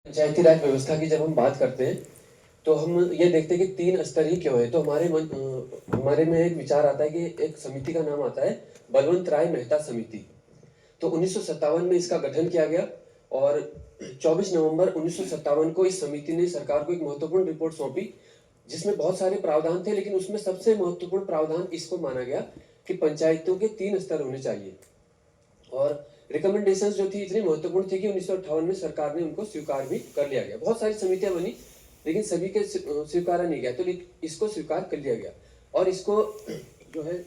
पंचायती राज व्यवस्था की जब हम बात करते हैं तो हम ये देखते हैं कि 3 स्तर ही क्यों है। तो हमारे में एक विचार आता है कि एक समिति का नाम आता है बलवंत राय मेहता समिति। तो 1957 में इसका गठन किया गया और 24 नवंबर 1957 को इस समिति ने सरकार को एक महत्वपूर्ण रिपोर्ट सौंपी जिसमें बहुत सारे प्रावधान थे, लेकिन उसमें सबसे महत्वपूर्ण प्रावधान इसको माना गया कि पंचायतों के 3 स्तर होने चाहिए। और रिकमेंडेशंस जो थी इतनी महत्वपूर्ण थी कि 1958 में सरकार ने उनको स्वीकार भी कर लिया गया। बहुत सारी समितियां बनी लेकिन सभी के स्वीकारा नहीं गया, तो इसको स्वीकार कर लिया गया और इसको जो है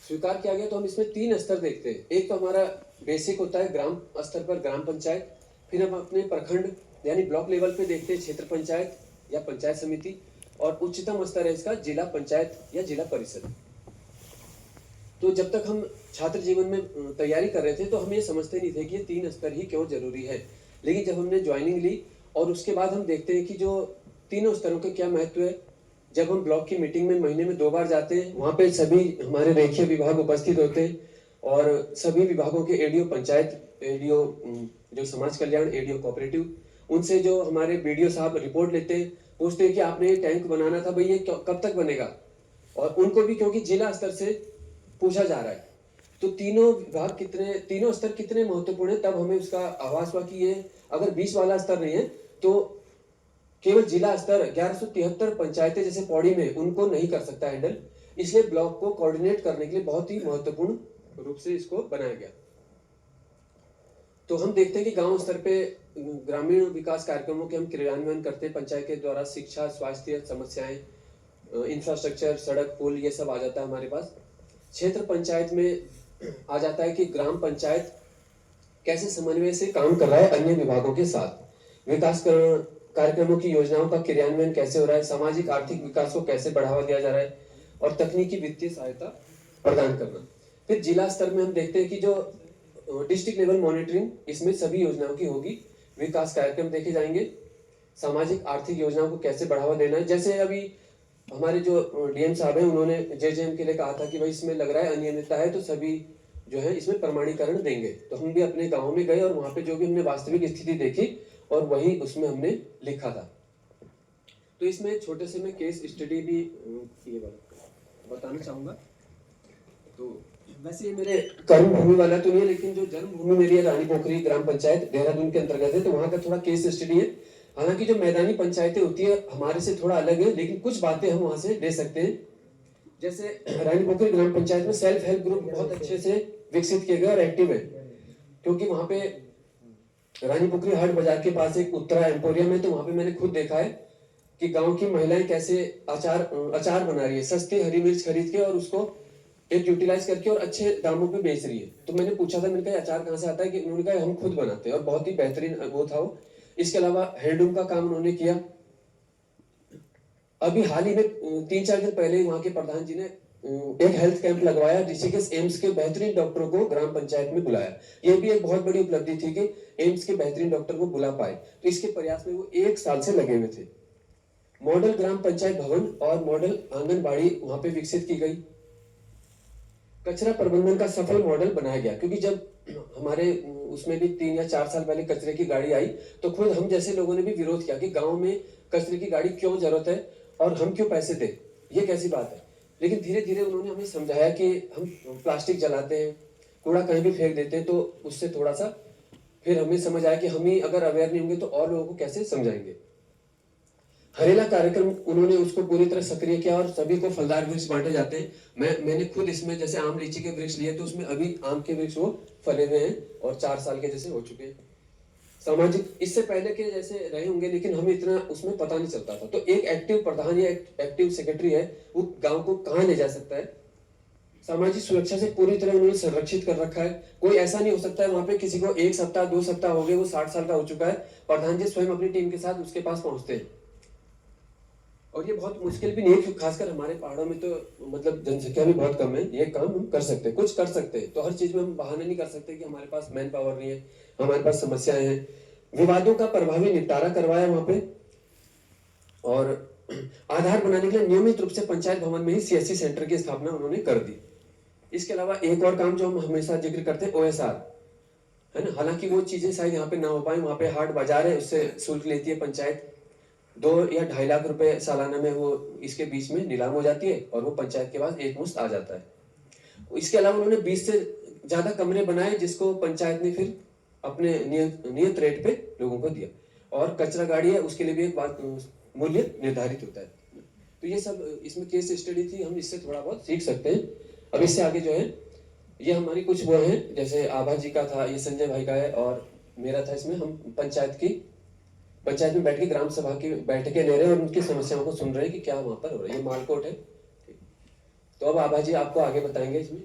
स्वीकार किया गया। तो हम इसमें 3 स्तर देखते हैं। एक तो हमारा बेसिक होता है ग्राम स्तर पर ग्राम पंचायत, फिर हम अपने प्रखंड यानी ब्लॉक लेवल पे देखते हैं क्षेत्र पंचायत या पंचायत समिति, और उच्चतम स्तर है इसका जिला पंचायत या जिला परिषद। तो जब तक हम छात्र जीवन में तैयारी कर रहे थे तो हम ये समझते नहीं थे कि ये 3 स्तर ही क्यों जरूरी है, लेकिन जब हमने ज्वाइनिंग ली और उसके बाद हम देखते हैं कि जो तीनों स्तरों के क्या महत्व है। जब हम ब्लॉक की मीटिंग में महीने में 2 बार जाते हैं, वहाँ पे सभी हमारे रेखीय विभाग उपस्थित होते हैं और सभी विभागों के एडीओ पंचायत, एडीओ जो समाज कल्याण, एडीओ कोऑपरेटिव, उनसे जो हमारे बीडीओ साहब रिपोर्ट लेते हैं, पूछते हैं कि आपने ये टैंक बनाना था भाई, ये कब तक बनेगा। और उनको भी क्योंकि जिला स्तर से पूछा जा रहा है, तो तीनों स्तर कितने महत्वपूर्ण है, तब हमें उसका आभास हुआ कि ये अगर 20 वाला स्तर नहीं है तो केवल जिला स्तर 1173 पंचायतें जैसे पौड़ी में उनको नहीं कर सकता हैंडल। इसलिए ब्लॉक को कोऑर्डिनेट करने के लिए बहुत ही महत्वपूर्ण रूप से इसको बनाया गया। तो हम देखते हैं कि गांव स्तर पे ग्रामीण विकास कार्यक्रमों के हम क्रियान्वयन करते हैं। पंचायत के द्वारा शिक्षा, स्वास्थ्य समस्याएं, इंफ्रास्ट्रक्चर, सड़क, पुल, ये सब आ जाता है हमारे पास। क्षेत्र पंचायत में आ जाता है कि ग्राम पंचायत कैसे समन्वय से काम कर रहा है अन्य विभागों के साथ, विकास कार्यक्रमों की योजनाओं का क्रियान्वयन कैसे हो रहा है, सामाजिक आर्थिक विकास को कैसे बढ़ावा दिया जा रहा है और तकनीकी वित्तीय सहायता प्रदान करना। फिर जिला स्तर में हम देखते हैं कि जो डिस्ट्रिक्ट लेवल मॉनिटरिंग, इसमें सभी योजनाओं की होगी, विकास कार्यक्रम देखे जाएंगे, सामाजिक आर्थिक योजनाओं को कैसे बढ़ावा देना है। जैसे अभी हमारे जो डीएम साहब हैं उन्होंने जेजेएम के लिए कहा था कि भाई इसमें लग रहा है अनियमितता है, तो सभी जो है इसमें प्रमाणीकरण देंगे। तो हम भी अपने गांव में गए और वहां पे जो भी हमने वास्तविक स्थिति देखी और वही उसमें हमने लिखा था। तो इसमें छोटे से मैं केस स्टडी भी ये बताना चाहूंगा। तो वैसे ये मेरे कर्म भूमि वाला तो नहीं है, लेकिन जो जन्म भूमि मेरी है रानी पोखरी ग्राम पंचायत देहरादून के अंतर्गत है, तो वहां का थोड़ा केस स्टडी है। हालांकि जो मैदानी पंचायतें होती है हमारे से थोड़ा अलग है, लेकिन कुछ बातें हम वहां से ले सकते हैं। जैसे रानी पोखरी ग्राम पंचायत में सेल्फ हेल्प ग्रुप बहुत अच्छे से विकसित किए गए और एक्टिव है, क्योंकि वहां पे रानी पोखरी हाट बाजार के पास एक उत्तरा एम्पोरियम है। तो वहां पे मैंने खुद देखा है कि गांव की महिलाएं कैसे अचार बना रही है, सस्ती हरी मिर्च खरीद के और उसको एक यूटिलाइज करके और अच्छे दामों पे बेच रही है। तो मैंने पूछा था, मैंने कहा अचार कहाँ से आता है, कि उन्होंने कहा हम खुद बनाते हैं, और बहुत ही बेहतरीन वो था वो। इसके अलावा हैंडलूम का काम उन्होंने किया। अभी हाल ही में 3-4 दिन पहले वहां के प्रधान जी ने एक हेल्थ कैंप लगवाया, ऋषिकेश एम्स के बेहतरीन डॉक्टरों को ग्राम पंचायत में बुलाया। यह भी एक बहुत बड़ी उपलब्धि थी कि एम्स के बेहतरीन डॉक्टर को बुला पाए। तो इसके प्रयास में वो 1 साल से लगे हुए थे। मॉडल ग्राम पंचायत भवन और मॉडल आंगनबाड़ी वहां पे विकसित की गई। कचरा प्रबंधन का सफल मॉडल बनाया गया, क्योंकि जब हमारे उसमें भी 3 या 4 साल पहले कचरे की गाड़ी आई तो खुद हम जैसे लोगों ने भी विरोध किया कि गांव में कचरे की गाड़ी क्यों जरूरत है और हम क्यों पैसे दें, ये कैसी बात है। लेकिन धीरे धीरे उन्होंने हमें समझाया कि हम प्लास्टिक जलाते हैं, कूड़ा कहीं भी फेंक देते हैं, तो उससे थोड़ा सा फिर हमें समझ आया कि हम ही अगर अवेयर नहीं होंगे तो और लोगों को कैसे समझाएंगे। हरेला कार्यक्रम उन्होंने उसको पूरी तरह सक्रिय किया और सभी को फलदार वृक्ष बांटे जाते हैं। मैंने खुद इसमें जैसे आम लीची के वृक्ष लिए, तो उसमें अभी आम के वृक्ष वो फले हुए हैं और 4 साल के जैसे हो चुके हैं। सामाजिक इससे पहले के जैसे रहे होंगे, लेकिन हमें इतना उसमें पता नहीं चलता था। तो एक एक्टिव प्रधान या एक्टिव सेक्रेटरी है, वो गांव को कहाँ ले जा सकता है। सामाजिक सुरक्षा से पूरी तरह उन्होंने संरक्षित कर रखा है। कोई ऐसा नहीं हो सकता है वहां पे किसी को 1 सप्ताह 2 सप्ताह हो गए, वो 60 साल का हो चुका है, प्रधान जी स्वयं अपनी टीम के साथ उसके पास पहुंचते हैं। और ये बहुत मुश्किल भी नहीं है, खासकर हमारे पहाड़ों में तो मतलब जनसंख्या भी बहुत कम है। ये काम हम कर सकते हैं, कुछ कर सकते हैं। तो हर चीज में हम बहाने नहीं कर सकते कि हमारे पास मैन पावर नहीं है, हमारे पास समस्याएं हैं। विवादों का प्रभावी निपटारा करवाया वहां पे, और आधार बनाने के लिए नियमित रूप से पंचायत भवन में ही सीएससी सेंटर की स्थापना उन्होंने कर दी। इसके अलावा एक और काम जो हम हमेशा जिक्र करते हैं, ओएसआर, है ना। हालांकि वो चीजें शायद यहाँ पे ना हो पाए, वहाँ पे हाट बाजार है, उससे शुल्क लेती है पंचायत, 2 या 2.5 लाख रुपए सालाना में वो इसके बीच में नीलाम हो जाती है और वो पंचायत के पास एक मुश्त आ जाता है। इसके अलावा उन्होंने 20 से ज्यादा कमरे बनाए जिसको पंचायत ने फिर अपने नियत रेट पे लोगों को दिया, और कचरा गाड़ी है उसके लिए भी एक बात मूल्य निर्धारित होता है। तो ये सब इसमें केस स्टडी थी, हम इससे थोड़ा बहुत सीख सकते हैं। अब इससे आगे जो है ये हमारी कुछ वो है, जैसे आभा जी का था, ये संजय भाई का है और मेरा था। इसमें हम पंचायत में बैठ के ग्राम सभा की बैठकें ले रहे हैं और उनकी समस्याओं को सुन रहे हैं कि क्या वहां पर हो रहा है। ये मालकोट है। तो अब आभा जी आपको आगे बताएंगे इसमें।